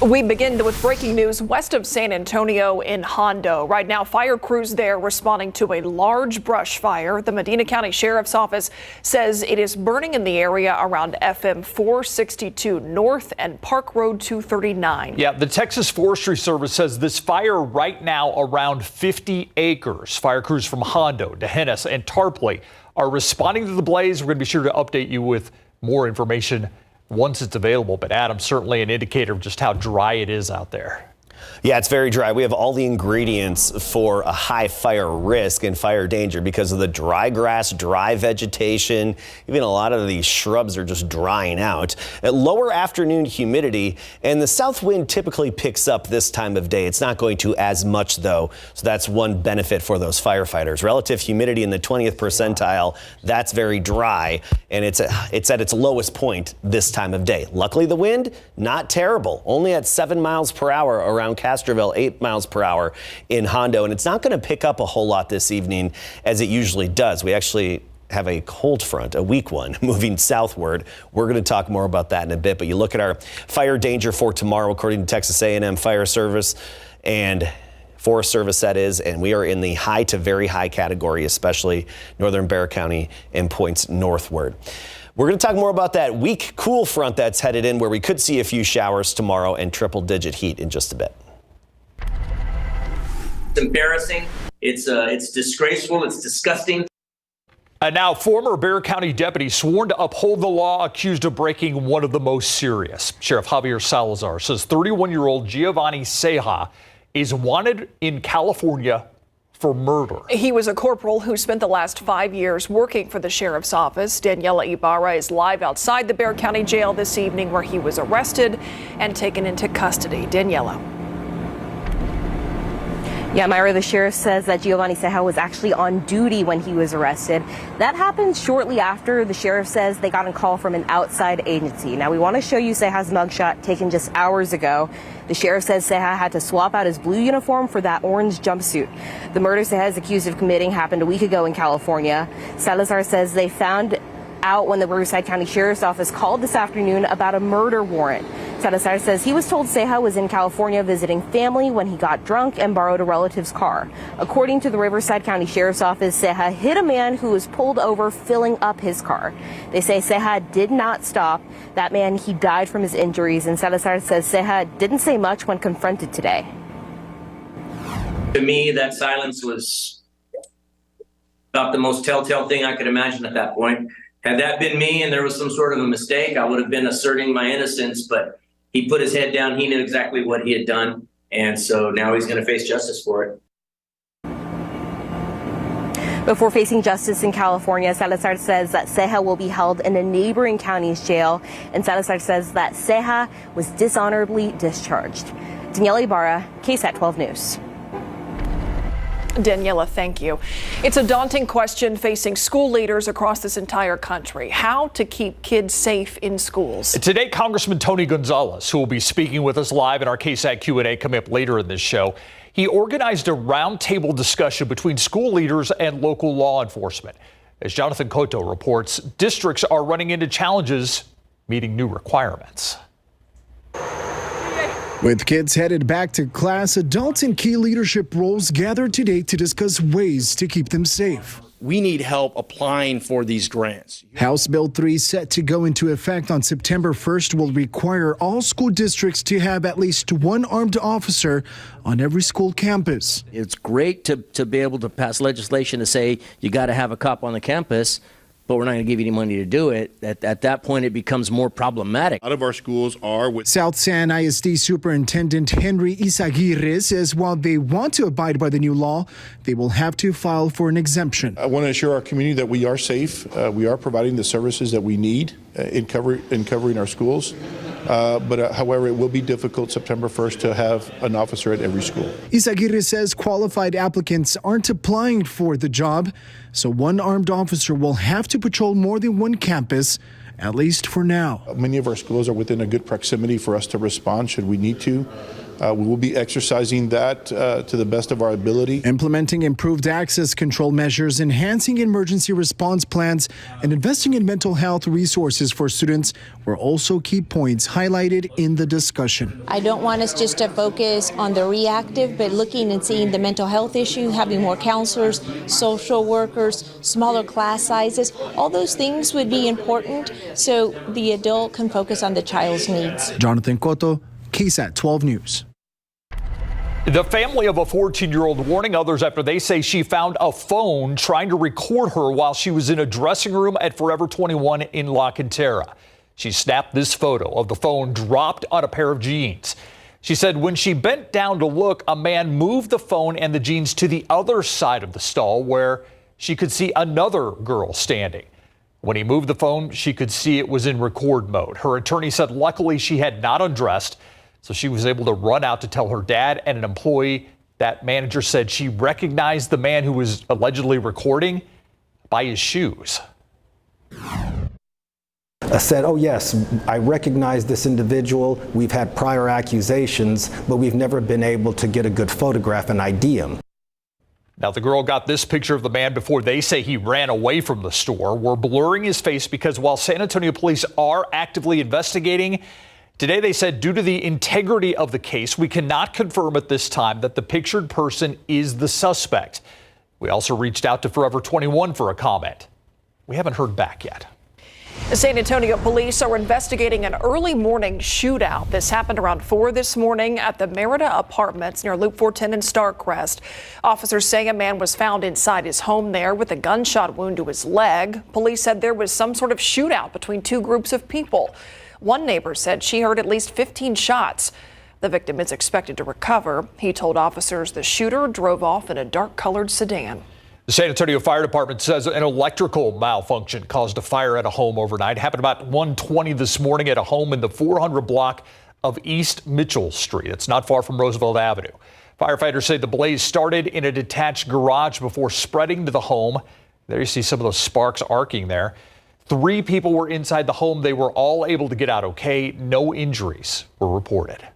We begin with breaking news west of San Antonio in Hondo. Right now, fire crews there responding to a large brush fire. The Medina County Sheriff's Office says it is burning in the area around FM 462 North and Park Road 239. Yeah, the Texas Forestry Service says this fire right now around 50 acres. Fire crews from Hondo, D'Hanis, and Tarpley are responding to the blaze. We're going to be sure to update you with more information once it's available. But Adam, certainly an indicator of just how dry it is out there. Yeah, it's very dry. We have all the ingredients for a high fire risk and fire danger because of the dry grass, dry vegetation. Even a lot of these shrubs are just drying out. At lower afternoon humidity, and the south wind typically picks up this time of day. It's not going to as much, though, so that's one benefit for those firefighters. Relative humidity in the 20th percentile, that's very dry, and it's at its lowest point this time of day. Luckily, the wind, not terrible, only at 7 miles per hour around Castroville, 8 miles per hour in Hondo, and it's not going to pick up a whole lot this evening as it usually does. We actually have a cold front, a weak one, moving southward. We're going to talk more about that in a bit, but you look at our fire danger for tomorrow, according to Texas A&M Fire Service and Forest Service, that is, and we are in the high to very high category, especially northern Bexar County and points northward. We're going to talk more about that weak cool front that's headed in, where we could see a few showers tomorrow and triple-digit heat in just a bit. It's embarrassing. It's disgraceful. It's disgusting. And now, former Bexar County deputy sworn to uphold the law, accused of breaking one of the most serious. Sheriff Javier Salazar says 31-year-old Giovanni Ceja is wanted in California for murder. He was a corporal who spent the last 5 years working for the sheriff's office. Daniela Ibarra is live outside the Bexar County Jail this evening, where he was arrested and taken into custody. Daniela. Yeah, Myra, the sheriff says that Giovanni Ceja was actually on duty when he was arrested. That happened shortly after. The sheriff says they got a call from an outside agency. Now, we want to show you Ceja's mugshot taken just hours ago. The sheriff says Ceja had to swap out his blue uniform for that orange jumpsuit. The murder Ceja is accused of committing happened a week ago in California. Salazar says they found out when the Riverside County Sheriff's Office called this afternoon about a murder warrant. Salazar says he was told Ceja was in California visiting family when he got drunk and borrowed a relative's car. According to the Riverside County Sheriff's Office, Ceja hit a man who was pulled over filling up his car. They say Ceja did not stop. That man, he died from his injuries, and Salazar says Ceja didn't say much when confronted today. To me, that silence was about the most telltale thing I could imagine at that point. Had that been me and there was some sort of a mistake, I would have been asserting my innocence, but he put his head down. He knew exactly what he had done, and so now he's going to face justice for it. Before facing justice in California, Salazar says that Ceja will be held in a neighboring county's jail, and Salazar says that Ceja was dishonorably discharged. Daniela Ibarra, KSAT 12 News. Daniela, thank you. It's a daunting question facing school leaders across this entire country: how to keep kids safe in schools. Today, Congressman Tony Gonzalez, who will be speaking with us live in our KSAT Q&A coming up later in this show, he organized a roundtable discussion between school leaders and local law enforcement. As Jonathan Cotto reports, districts are running into challenges meeting new requirements. With kids headed back to class, adults in key leadership roles gathered today to discuss ways to keep them safe. We need help applying for these grants. House Bill 3, set to go into effect on September 1st, will require all school districts to have at least one armed officer on every school campus. It's great to be able to pass legislation to say you got to have a cop on the campus, but we're not going to give you any money to do it. At that point, it becomes more problematic. A lot of our schools are with South San ISD Superintendent Henry Izaguirre says while they want to abide by the new law, they will have to file for an exemption. I want to assure our community that we are safe. We are providing the services that we need in covering our schools. However, it will be difficult September 1st to have an officer at every school. Izaguirre says qualified applicants aren't applying for the job, so one armed officer will have to patrol more than one campus, at least for now. Many of our schools are within a good proximity for us to respond should we need to. We will be exercising that to the best of our ability. Implementing improved access control measures, enhancing emergency response plans, and investing in mental health resources for students were also key points highlighted in the discussion. I don't want us just to focus on the reactive, but looking and seeing the mental health issue, having more counselors, social workers, smaller class sizes. All those things would be important so the adult can focus on the child's needs. Jonathan Cotto, KSAT 12 News. The family of a 14-year-old warning others after they say she found a phone trying to record her while she was in a dressing room at Forever 21 in La Cantera. She snapped this photo of the phone dropped on a pair of jeans. She said when she bent down to look, a man moved the phone and the jeans to the other side of the stall where she could see another girl standing. When he moved the phone, she could see it was in record mode. Her attorney said luckily she had not undressed, so she was able to run out to tell her dad and an employee. That manager said she recognized the man who was allegedly recording by his shoes. I said, oh yes, I recognize this individual. We've had prior accusations, but we've never been able to get a good photograph and ID him. Now, the girl got this picture of the man before they say he ran away from the store. We're blurring his face because while San Antonio police are actively investigating, today they said due to the integrity of the case, we cannot confirm at this time that the pictured person is the suspect. We also reached out to Forever 21 for a comment. We haven't heard back yet. The San Antonio police are investigating an early morning shootout. This happened around 4 this morning at the Merida Apartments near Loop 410 and Starcrest. Officers say a man was found inside his home there with a gunshot wound to his leg. Police said there was some sort of shootout between two groups of people. One neighbor said she heard at least 15 shots. The victim is expected to recover. He told officers the shooter drove off in a dark-colored sedan. The San Antonio Fire Department says an electrical malfunction caused a fire at a home overnight. It happened about 1:20 this morning at a home in the 400 block of East Mitchell Street. It's not far from Roosevelt Avenue. Firefighters say the blaze started in a detached garage before spreading to the home. There you see some of those sparks arcing there. 3 people were inside the home. They were all able to get out okay. No injuries were reported.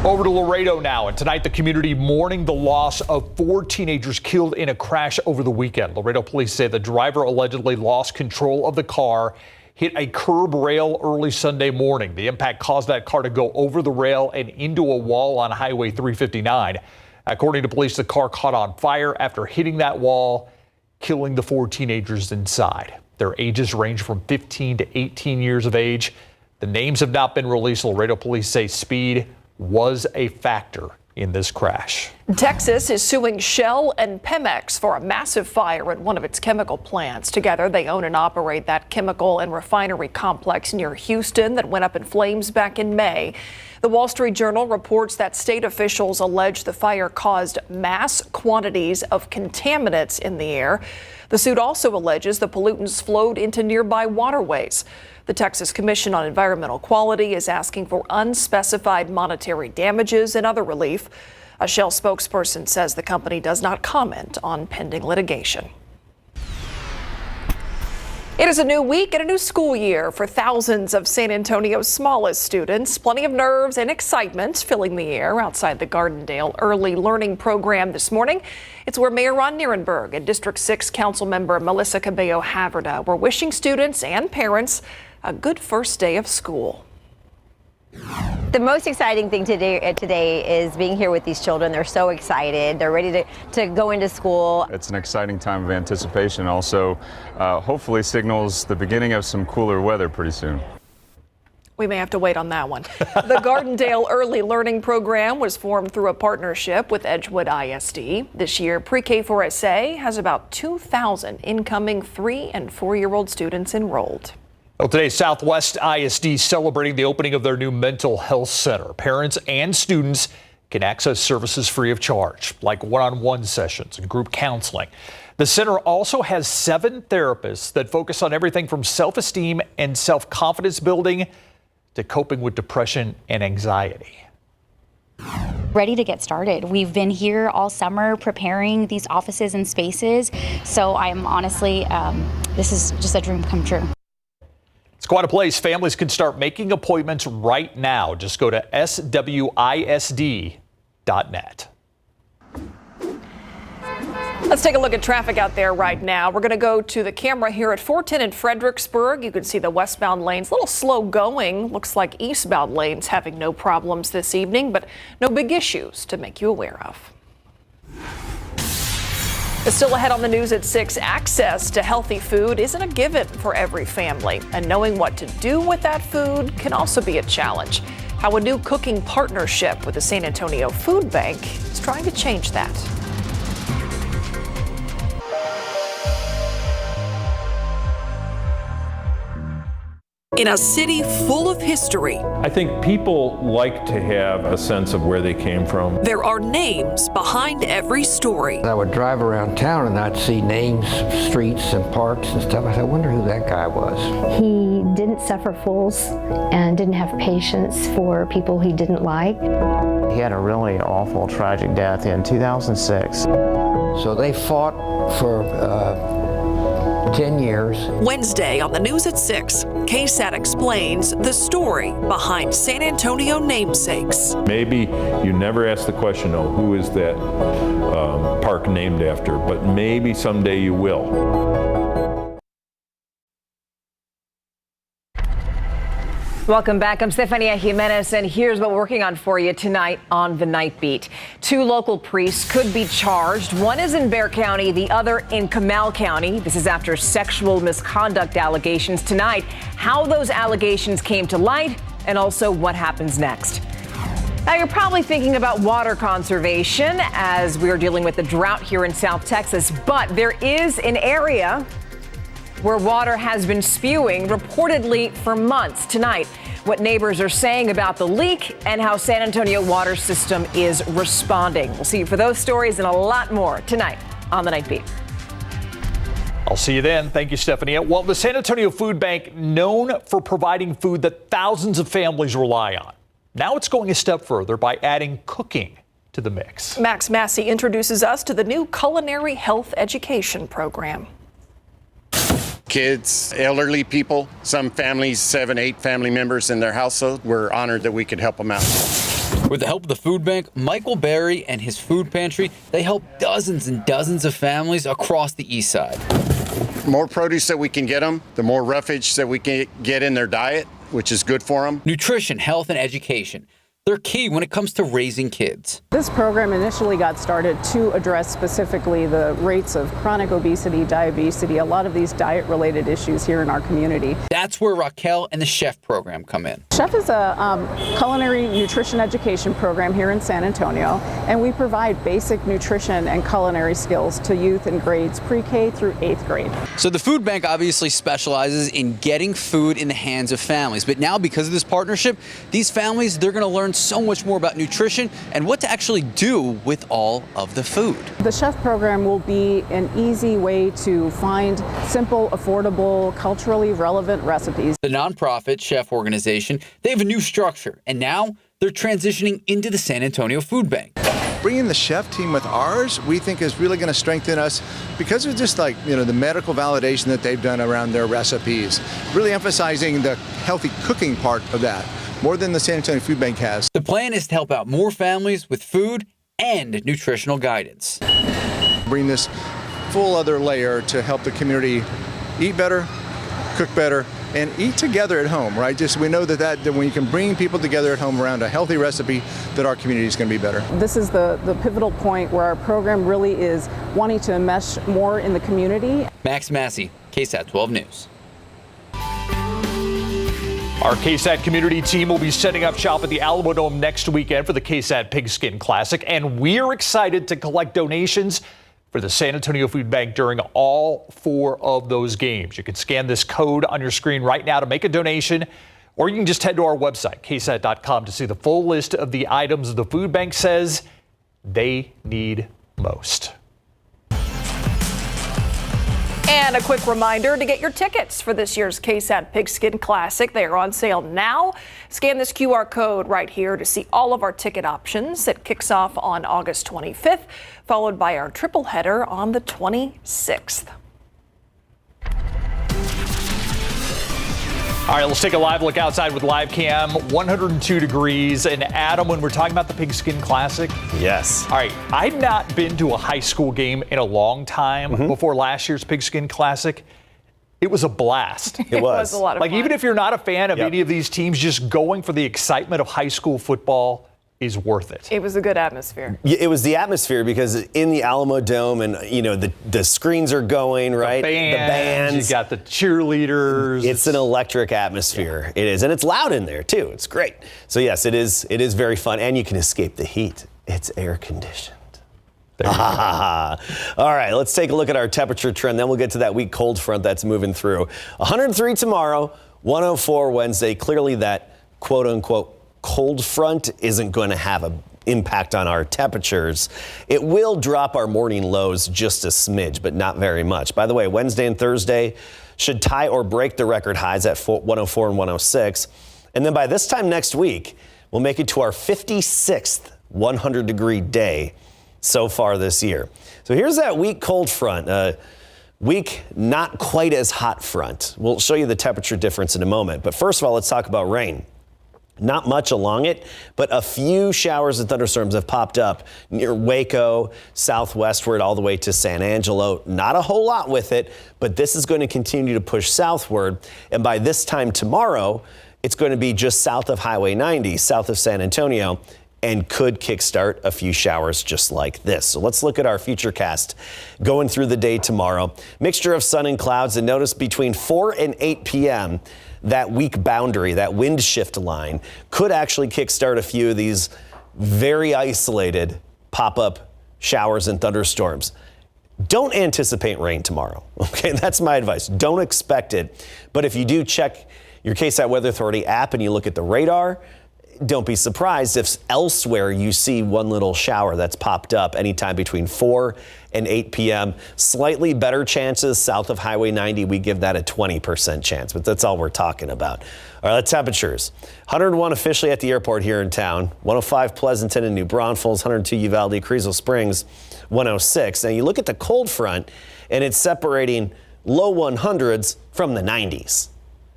Over to Laredo now, and tonight the community mourning the loss of 4 teenagers killed in a crash over the weekend. Laredo police say the driver allegedly lost control of the car, hit a curb rail early Sunday morning. The impact caused that car to go over the rail and into a wall on Highway 359. According to police, the car caught on fire after hitting that wall, killing the 4 teenagers inside. Their ages range from 15 to 18 years of age. The names have not been released. Laredo police say speed was a factor in this crash. Texas is suing Shell and Pemex for a massive fire at one of its chemical plants. Together, they own and operate that chemical and refinery complex near Houston that went up in flames back in May. The Wall Street Journal reports that state officials allege the fire caused mass quantities of contaminants in the air. The suit also alleges the pollutants flowed into nearby waterways. The Texas Commission on Environmental Quality is asking for unspecified monetary damages and other relief. A Shell spokesperson says the company does not comment on pending litigation. It is a new week and a new school year for thousands of San Antonio's smallest students. Plenty of nerves and excitement filling the air outside the Gardendale Early Learning Program this morning. It's where Mayor Ron Nierenberg and District 6 Council Member Melissa Cabello-Haverda were wishing students and parents a good first day of school. The most exciting thing today is being here with these children. They're so excited. They're ready to go into school. It's an exciting time of anticipation. Also, hopefully signals the beginning of some cooler weather pretty soon. We may have to wait on that one. The Gardendale Early Learning Program was formed through a partnership with Edgewood ISD. This year, Pre-K4SA has about 2,000 incoming 3- and 4-year-old students enrolled. Well, today, Southwest ISD celebrating the opening of their new mental health center. Parents and students can access services free of charge, like one-on-one sessions and group counseling. The center also has 7 therapists that focus on everything from self-esteem and self-confidence building to coping with depression and anxiety. Ready to get started. We've been here all summer preparing these offices and spaces, so I'm honestly, this is just a dream come true. It's quite a place. Families can start making appointments right now. Just go to swisd.net. Let's take a look at traffic out there right now. We're going to go to the camera here at 410 in Fredericksburg. You can see the westbound lanes a little slow going. Looks like eastbound lanes having no problems this evening, but no big issues to make you aware of. Still ahead on the news at 6, access to healthy food isn't a given for every family, and knowing what to do with that food can also be a challenge. How a new cooking partnership with the San Antonio Food Bank is trying to change that. In a city full of history, I think people like to have a sense of where they came from. there are names behind every story. I would drive around town and I'd see names, streets and parks and stuff. I said, I wonder who that guy was. He didn't suffer fools and didn't have patience for people he didn't like. He had a really awful, tragic death in 2006. So they fought for 10 years. Wednesday on the news at 6, KSAT explains the story behind San Antonio namesakes. Maybe you never ask the question, oh, who is that park named after? But maybe someday you will. Welcome back. I'm Stefania Jimenez, and here's what we're working on for you tonight on the Nightbeat. 2 local priests could be charged. One is in Bexar County, the other in Comal County. This is after sexual misconduct allegations. Tonight, how those allegations came to light and also what happens next. Now, you're probably thinking about water conservation as we're dealing with the drought here in South Texas, but there is an area where water has been spewing reportedly for months. Tonight, what neighbors are saying about the leak and how San Antonio water system is responding. We'll see you for those stories and a lot more tonight on the Nightbeat. I'll see you then. Thank you, Stephanie. Well, the San Antonio Food Bank, known for providing food that thousands of families rely on, now it's going a step further by adding cooking to the mix. Max Massey introduces us to the new culinary health education program. Kids, elderly people, some families, 7, 8 family members in their household. We're honored that we could help them out. With the help of the food bank, Michael Berry and his food pantry, they help dozens and dozens of families across the east side. The more produce that we can get them, the more roughage that we can get in their diet, which is good for them. Nutrition, health, and education. They're key when it comes to raising kids. This program initially got started to address specifically the rates of chronic obesity, diabetes, a lot of these diet-related issues here in our community. That's where Raquel and the Chef program come in. Chef is a culinary nutrition education program here in San Antonio, and we provide basic nutrition and culinary skills to youth in grades pre-K through 8th grade. So the food bank obviously specializes in getting food in the hands of families. But now, because of this partnership, these families, they're going to learn so much more about nutrition and what to actually do with all of the food. The Chef program will be an easy way to find simple, affordable, culturally relevant recipes. The nonprofit Chef organization, they have a new structure, and now they're transitioning into the San Antonio Food Bank. Bringing the Chef team with ours, we think is really going to strengthen us because of just like, the medical validation that they've done around their recipes, really emphasizing the healthy cooking part of that, more than the San Antonio Food Bank has. The plan is to help out more families with food and nutritional guidance. Bring this full other layer to help the community eat better, cook better, and eat together at home, right? Just we know that when you can bring people together at home around a healthy recipe, that our community is going to be better. This is the pivotal point where our program really is wanting to mesh more in the community. Max Massey, KSAT 12 News. Our KSAT community team will be setting up shop at the Alamo Dome next weekend for the KSAT Pigskin Classic, and we're excited to collect donations for the San Antonio Food Bank during all 4 of those games. You can scan this code on your screen right now to make a donation, or you can just head to our website, ksat.com, to see the full list of the items the food bank says they need most. And a quick reminder to get your tickets for this year's KSAT Pigskin Classic. They are on sale now. Scan this QR code right here to see all of our ticket options. It kicks off on August 25th, followed by our triple header on the 26th. All right, let's take a live look outside with live cam. 102 degrees. And Adam, when we're talking about the Pigskin Classic. Yes. All right, I've not been to a high school game in a long time before last year's Pigskin Classic. It was a blast. It was a lot of like, fun. even if you're not a fan of any of these teams, just going for the excitement of high school football is worth it. It was a good atmosphere. It was the atmosphere because in the Alamo Dome and, the screens are going, right? The bands. You got the cheerleaders. It's an electric atmosphere. It is. And it's loud in there, too. It's great. So, yes, it is very fun. And you can escape the heat. It's air conditioned. All right, let's take a look at our temperature trend. Then we'll get to that weak cold front that's moving through. 103 tomorrow, 104 Wednesday. Clearly that quote-unquote cold front isn't going to have an impact on our temperatures. It will drop our morning lows just a smidge, but not very much. By the way, Wednesday and Thursday should tie or break the record highs at 104 and 106. And then by this time next week, we'll make it to our 56th 100-degree day so far this year. So here's that weak cold front. Weak, not quite as hot front. We'll show you the temperature difference in a moment. But first of all, let's talk about rain. Not much along it, but a few showers and thunderstorms have popped up near Waco, southwestward, all the way to San Angelo. Not a whole lot with it, but this is going to continue to push southward. And by this time tomorrow, it's going to be just south of Highway 90, south of San Antonio, and could kickstart a few showers just like this. So let's look at our futurecast going through the day tomorrow. Mixture of sun and clouds, and notice between 4 and 8 p.m., that weak boundary, that wind shift line, could actually kickstart a few of these very isolated pop-up showers and thunderstorms. Don't anticipate rain tomorrow, okay? That's my advice. Don't expect it. But if you do check your KSAT Weather Authority app and you look at the radar, don't be surprised if elsewhere you see one little shower that's popped up anytime between 4 and 8 p.m. Slightly better chances south of Highway 90. We give that a 20% chance, but that's all we're talking about. All right, the temperatures. 101 officially at the airport here in town. 105 Pleasanton and New Braunfels. 102 Uvalde, Creasel Springs. 106. Now you look at the cold front, and it's separating low 100s from the 90s.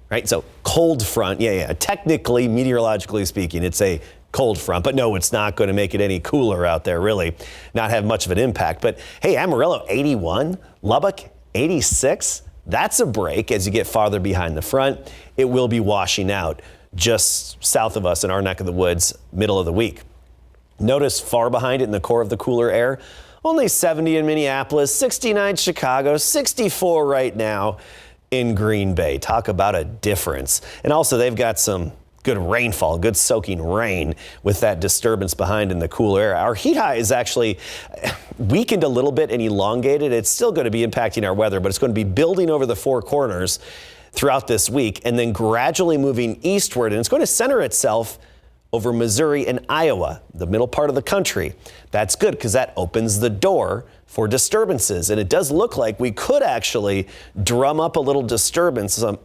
Right, so cold front, technically, meteorologically speaking, it's a cold front, but no, it's not going to make it any cooler out there, really, not have much of an impact. But hey, Amarillo, 81, Lubbock, 86, that's a break as you get farther behind the front. It will be washing out just south of us in our neck of the woods, middle of the week. Notice far behind it in the core of the cooler air, only 70 in Minneapolis, 69 Chicago, 64 right now in Green Bay. Talk about a difference. And also they've got some good rainfall, good soaking rain with that disturbance behind in the cool air. Our heat high is actually weakened a little bit and elongated. It's still going to be impacting our weather, but it's going to be building over the four corners throughout this week and then gradually moving eastward. And it's going to center itself over Missouri and Iowa, the middle part of the country. That's good because that opens the door for disturbances. And it does look like we could actually drum up a little disturbance, a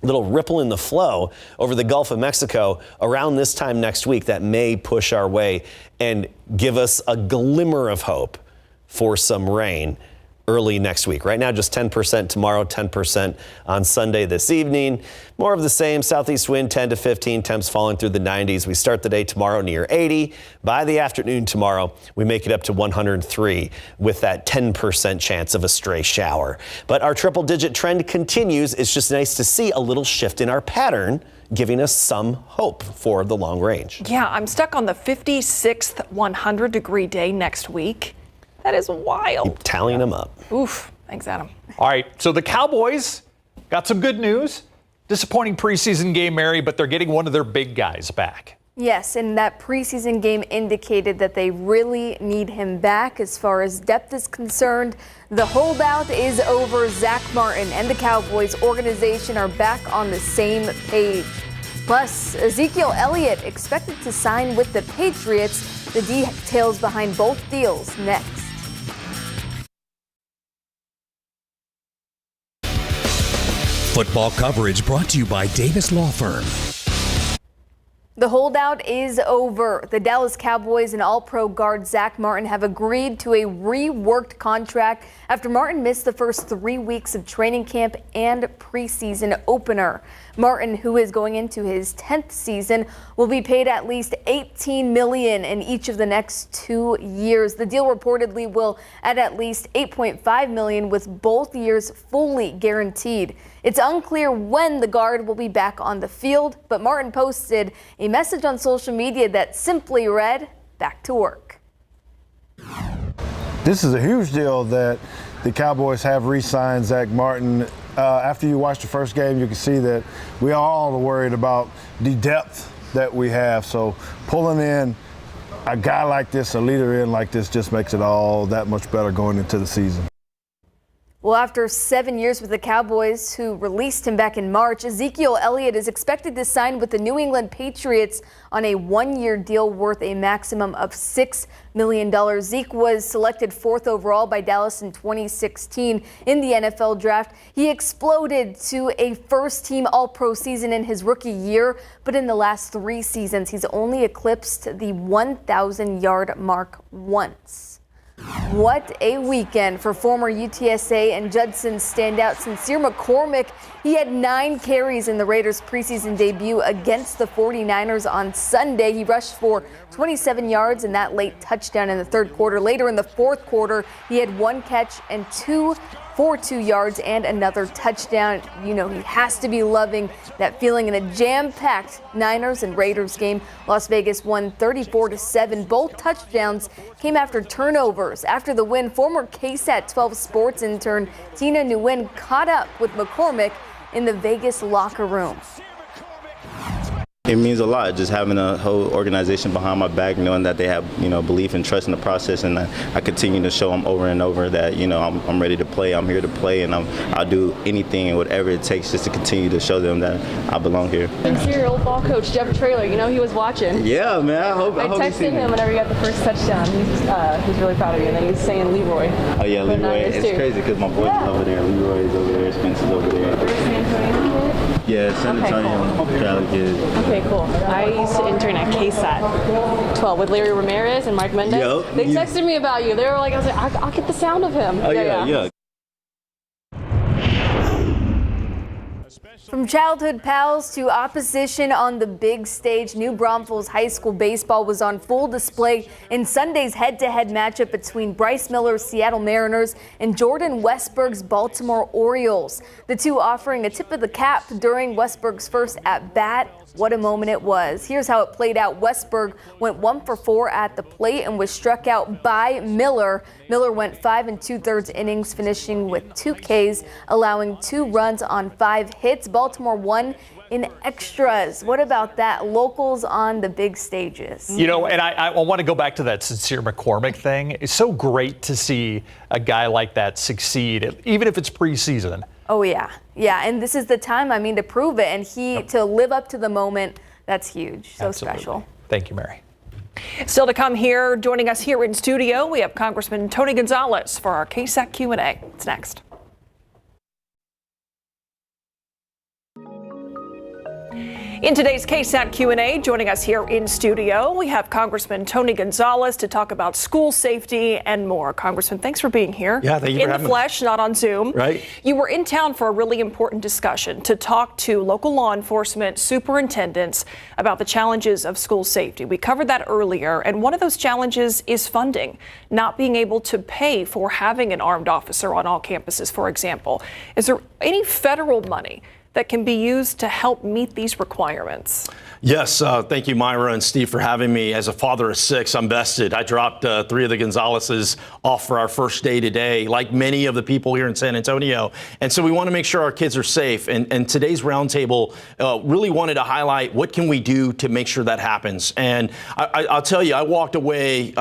little ripple in the flow over the Gulf of Mexico around this time next week that may push our way and give us a glimmer of hope for some rain early next week. Right now, just 10% tomorrow, 10% on Sunday this evening. More of the same, southeast wind 10 to 15, temps falling through the 90s. We start the day tomorrow near 80. By the afternoon tomorrow, we make it up to 103 with that 10% chance of a stray shower. But our triple-digit trend continues. It's just nice to see a little shift in our pattern, giving us some hope for the long range. Yeah, I'm stuck on the 56th 100-degree day next week. That is wild. Keep tallying them up. Oof. Thanks, Adam. All right, so the Cowboys got some good news. Disappointing preseason game, Mary, but they're getting one of their big guys back. Yes, and that preseason game indicated that they really need him back as far as depth is concerned. The holdout is over. Zach Martin and the Cowboys organization are back on the same page. Plus, Ezekiel Elliott expected to sign with the Patriots. The details behind both deals next. Football coverage brought to you by Davis Law Firm. The holdout is over. The Dallas Cowboys and All-Pro guard Zach Martin have agreed to a reworked contract after Martin missed the first 3 weeks of training camp and preseason opener. Martin, who is going into his 10th season, will be paid at least $18 million in each of the next 2 years. The deal reportedly will add at least $8.5 million, with both years fully guaranteed. It's unclear when the guard will be back on the field, but Martin posted a message on social media that simply read, "Back to work." This is a huge deal that the Cowboys have re-signed Zach Martin. After you watch the first game, you can see that we all are worried about the depth that we have. So pulling in a guy like this, a leader in like this, just makes it all that much better going into the season. Well, after 7 years with the Cowboys, who released him back in March, Ezekiel Elliott is expected to sign with the New England Patriots on a one-year deal worth a maximum of $6 million. Zeke was selected 4th overall by Dallas in 2016 in the NFL draft. He exploded to a first-team All-Pro season in his rookie year, but in the last 3 seasons, he's only eclipsed the 1,000-yard mark once. What a weekend for former UTSA and Judson standout Sincere McCormick. He had 9 carries in the Raiders' preseason debut against the 49ers on Sunday. He rushed for 27 yards and that late touchdown in the third quarter. Later in the fourth quarter, he had 1 catch and 2 for 2 yards and another touchdown. You know, he has to be loving that feeling in a jam-packed Niners and Raiders game. Las Vegas won 34-7. Both touchdowns came after turnovers. After the win, former KSAT 12 sports intern Tina Nguyen caught up with McCormick in the Vegas locker room. It means a lot, just having a whole organization behind my back, knowing that they have, belief and trust in the process, and I continue to show them over and over that, I'm ready to play, I'm here to play, and I'll do anything and whatever it takes just to continue to show them that I belong here. Your old ball coach, Jeff Traylor, he was watching. Yeah, man, I hope I texted him whenever you got the first touchdown. He's really proud of you, and then he's saying Leroy. Oh yeah, Leroy. It's crazy because my boys are over there. Leroy is over there, Spencer's over there. Yeah, San Antonio, Cali kid. Okay, cool. I used to intern at KSAT 12 with Larry Ramirez and Mark Mendez. Yep. They texted me about you. They were like, I was like, I'll get the sound of him. Oh, yeah. From childhood pals to opposition on the big stage, New Braunfels High School baseball was on full display in Sunday's head-to-head matchup between Bryce Miller's Seattle Mariners and Jordan Westberg's Baltimore Orioles. The two offering a tip of the cap during Westberg's first at-bat. What a moment it was. Here's how it played out. Westberg went 1 for 4 at the plate and was struck out by Miller. Miller went 5 2/3 innings, finishing with 2 Ks, allowing 2 runs on 5 hits. Baltimore won in extras. What about that? Locals on the big stages. And I want to go back to that Sincere McCormick thing. It's so great to see a guy like that succeed, even if it's preseason. Oh, yeah. Yeah, and this is the time, to prove it. And to live up to the moment, that's huge. So Absolutely. Special. Thank you, Mary. Still to come here, joining us here in studio, we have Congressman Tony Gonzalez for our KSAT Q&A. It's next. In today's KSAT Q&A, joining us here in studio, we have Congressman Tony Gonzalez to talk about school safety and more. Congressman, thanks for being here. Yeah, thank you for having me. In the flesh, not on Zoom. Right. You were in town for a really important discussion to talk to local law enforcement superintendents about the challenges of school safety. We covered that earlier, and one of those challenges is funding, not being able to pay for having an armed officer on all campuses, for example. Is there any federal money that can be used to help meet these requirements? Yes, thank you, Myra and Steve, for having me. As a father of 6, I'm vested. I dropped 3 of the Gonzalez's off for our first day today, like many of the people here in San Antonio. And so we want to make sure our kids are safe. And today's roundtable really wanted to highlight what can we do to make sure that happens. And I'll tell you, I walked away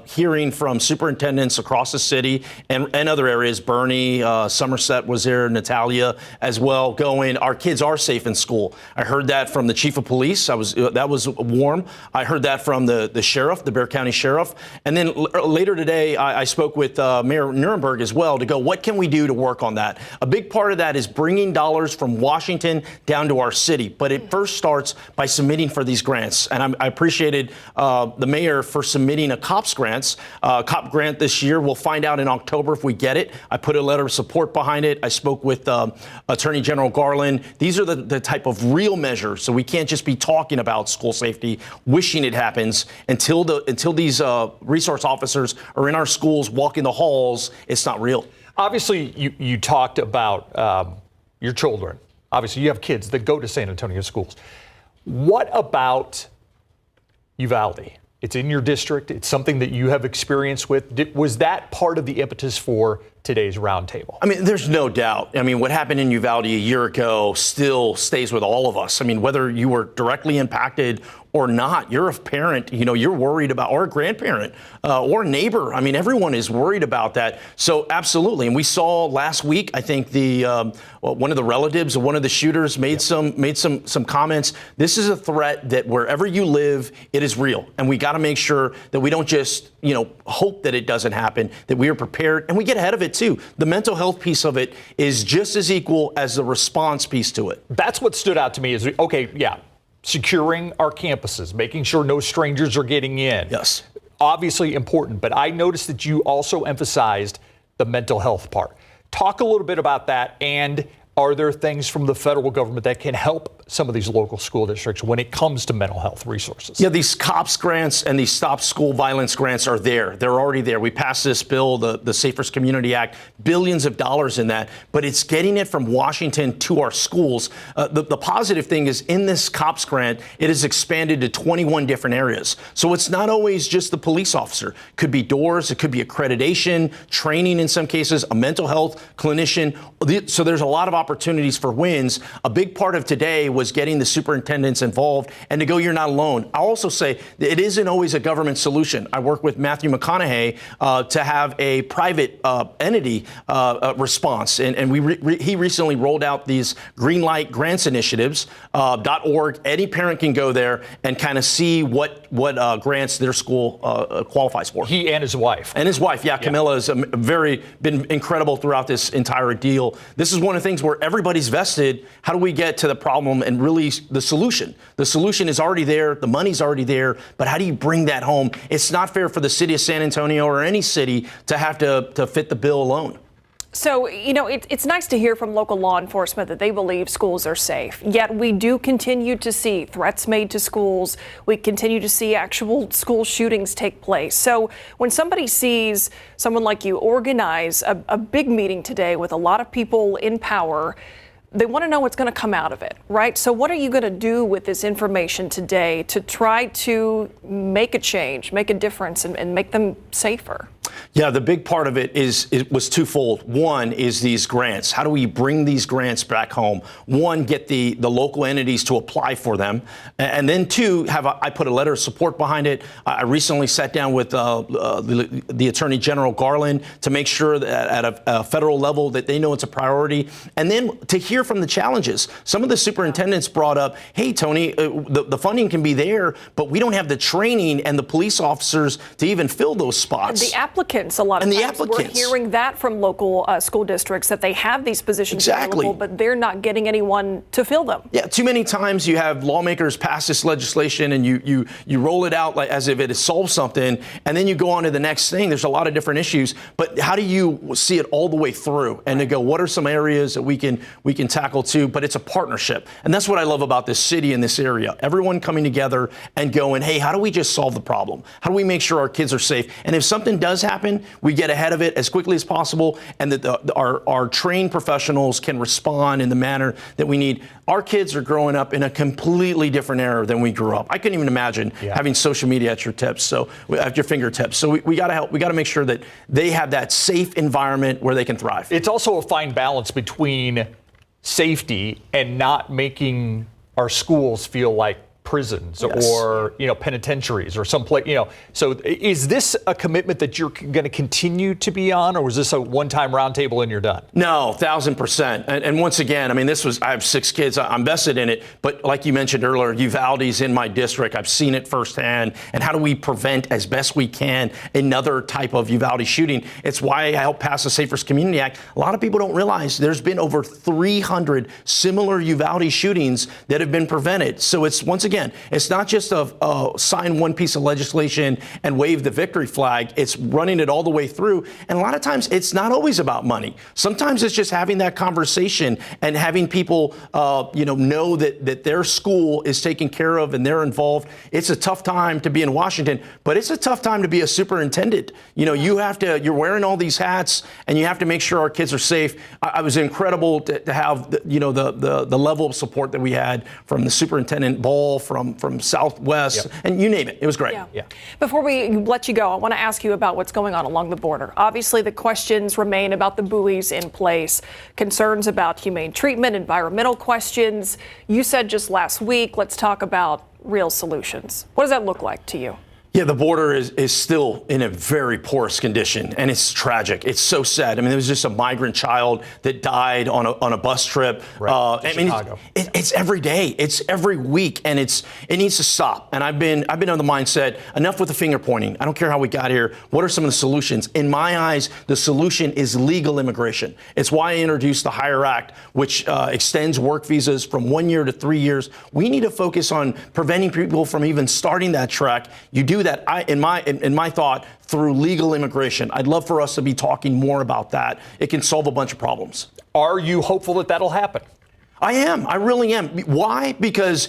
hearing from superintendents across the city and other areas. Bernie, Somerset was there, Natalia as well, going, our kids are safe in school. I heard that from the chief of police. That was warm. I heard that from the sheriff, the Bexar County sheriff. And then later today, I spoke with Mayor Nuremberg as well to go, what can we do to work on that? A big part of that is bringing dollars from Washington down to our city. But it first starts by submitting for these grants. And I appreciated the mayor for submitting a COPS grant this year. We'll find out in October if we get it. I put a letter of support behind it. I spoke with Attorney General Garland. These are the type of real measures. So we can't just be talking about school safety, wishing it happens until these resource officers are in our schools, walking the halls. It's not real. Obviously, you talked about your children. Obviously, you have kids that go to San Antonio schools. What about Uvalde? It's in your district. It's something that you have experience with. Was that part of the impetus for today's roundtable? I mean, there's no doubt. I mean, what happened in Uvalde a year ago still stays with all of us. I mean, whether you were directly impacted or not, you're a parent, you're worried about, or a grandparent, or a neighbor. I mean, everyone is worried about that. So absolutely. And we saw last week, I think one of the relatives of one of the shooters made some comments. This is a threat that wherever you live, it is real. And we got to make sure that we don't just, hope that it doesn't happen, that we are prepared and we get ahead of it too. The mental health piece of it is just as equal as the response piece to it. That's what stood out to me is, securing our campuses, making sure no strangers are getting in. Yes. Obviously important, but I noticed that you also emphasized the mental health part. Talk a little bit about that, and are there things from the federal government that can help some of these local school districts when it comes to mental health resources? Yeah, these COPS grants and these Stop School Violence grants are there. They're already there. We passed this bill, the Safest Community Act, billions of dollars in that, but it's getting it from Washington to our schools. The positive thing is in this COPS grant, it is expanded to 21 different areas. So it's not always just the police officer. It could be doors, it could be accreditation, training in some cases, a mental health clinician. So there's a lot of opportunities for wins. A big part of today was getting the superintendents involved and to go, you're not alone. I'll also say that it isn't always a government solution. I work with Matthew McConaughey to have a private entity response. And he recently rolled out these Green Light Grants Initiatives, .org. Any parent can go there and kind of see what grants their school qualifies for. He and his wife. And his wife, Camilla, has been incredible throughout this entire deal. This is one of the things where everybody's vested. How do we get to the problem and really the solution? The solution is already there. The money's already there. But how do you bring that home? It's not fair for the city of San Antonio or any city to have to fit the bill alone. So, it's nice to hear from local law enforcement that they believe schools are safe. Yet we do continue to see threats made to schools. We continue to see actual school shootings take place. So when somebody sees someone like you organize a big meeting today with a lot of people in power, they want to know what's going to come out of it, right? So what are you going to do with this information today to try to make a change, make a difference, and make them safer? Yeah, the big part of it was twofold. One is these grants. How do we bring these grants back home? One, get the local entities to apply for them. And then two, I put a letter of support behind it. I recently sat down with the Attorney General Garland to make sure that at a federal level that they know it's a priority. And then to hear from the challenges. Some of the superintendents brought up, hey, Tony, the funding can be there, but we don't have the training and the police officers to even fill those spots. And the applicants, a lot of times, we're hearing that from local school districts, that they have these positions available, but they're not getting anyone to fill them. Yeah, too many times you have lawmakers pass this legislation and you roll it out like as if it has solved something, and then you go on to the next thing. There's a lot of different issues, but how do you see it all the way through and to go, what are some areas that we can tackle too? But it's a partnership, and that's what I love about this city and this area. Everyone coming together and going, hey, how do we just solve the problem? How do we make sure our kids are safe? And if something does happen, we get ahead of it as quickly as possible, and that our trained professionals can respond in the manner that we need. Our kids are growing up in a completely different era than we grew up. I couldn't even imagine having social media at your fingertips. So we got to help. We got to make sure that they have that safe environment where they can thrive. It's also a fine balance between safety and not making our schools feel like prisons or penitentiaries or some place, so is this a commitment that you're going to continue to be on, or was this a one-time roundtable and you're done? No, 1,000%. And once again, I mean, I have 6 kids. I'm vested in it. But like you mentioned earlier, Uvalde's in my district. I've seen it firsthand. And how do we prevent as best we can another type of Uvalde shooting? It's why I helped pass the Safer Community Act. A lot of people don't realize there's been over 300 similar Uvalde shootings that have been prevented. So it's, once again, it's not just a sign one piece of legislation and wave the victory flag. It's running it all the way through. And a lot of times it's not always about money. Sometimes it's just having that conversation and having people, know that their school is taken care of and they're involved. It's a tough time to be in Washington, but it's a tough time to be a superintendent. You're wearing all these hats and you have to make sure our kids are safe. I was incredible to have, the level of support that we had from the superintendent Ball, from Southwest, and you name it. It was great. Yeah. Before we let you go, I want to ask you about what's going on along the border. Obviously, the questions remain about the buoys in place, concerns about humane treatment, environmental questions. You said just last week, let's talk about real solutions. What does that look like to you? Yeah, the border is still in a very porous condition, and it's tragic. It's so sad. I mean, there was just a migrant child that died on a bus trip. Chicago. It's every day. It's every week, and it needs to stop. And I've been on the mindset, enough with the finger pointing. I don't care how we got here. What are some of the solutions? In my eyes, the solution is legal immigration. It's why I introduced the HIRE Act, which extends work visas from 1 year to 3 years. We need to focus on preventing people from even starting that track. You do that, in my thought, through legal immigration. I'd love for us to be talking more about that. It can solve a bunch of problems. Are you hopeful that that'll happen? I am. I really am. Why? Because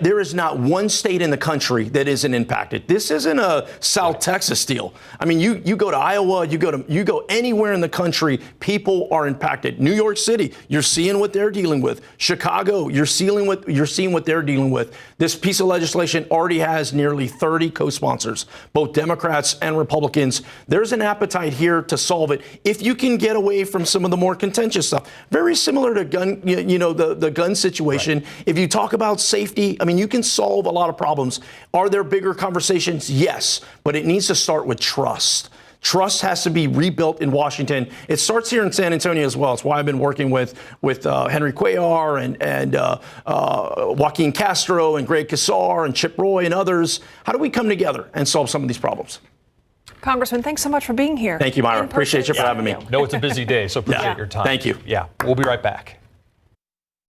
there is not one state in the country that isn't impacted. This isn't a South Texas deal. I mean, you go to Iowa, you go anywhere in the country, people are impacted. New York City, you're seeing what they're dealing with. Chicago, you're seeing what they're dealing with. This piece of legislation already has nearly 30 co-sponsors, both Democrats and Republicans. There's an appetite here to solve it if you can get away from some of the more contentious stuff. Very similar to the gun situation. Right. If you talk about safety, I mean, you can solve a lot of problems. Are there bigger conversations? Yes, but it needs to start with trust. Trust has to be rebuilt in Washington. It starts here in San Antonio as well. It's why I've been working with Henry Cuellar and Joaquin Castro and Greg Casar and Chip Roy and others. How do we come together and solve some of these problems? Congressman, thanks so much for being here. Thank you, Myra. Appreciate you for having me. No, it's a busy day, so appreciate your time. Thank you. Yeah, we'll be right back.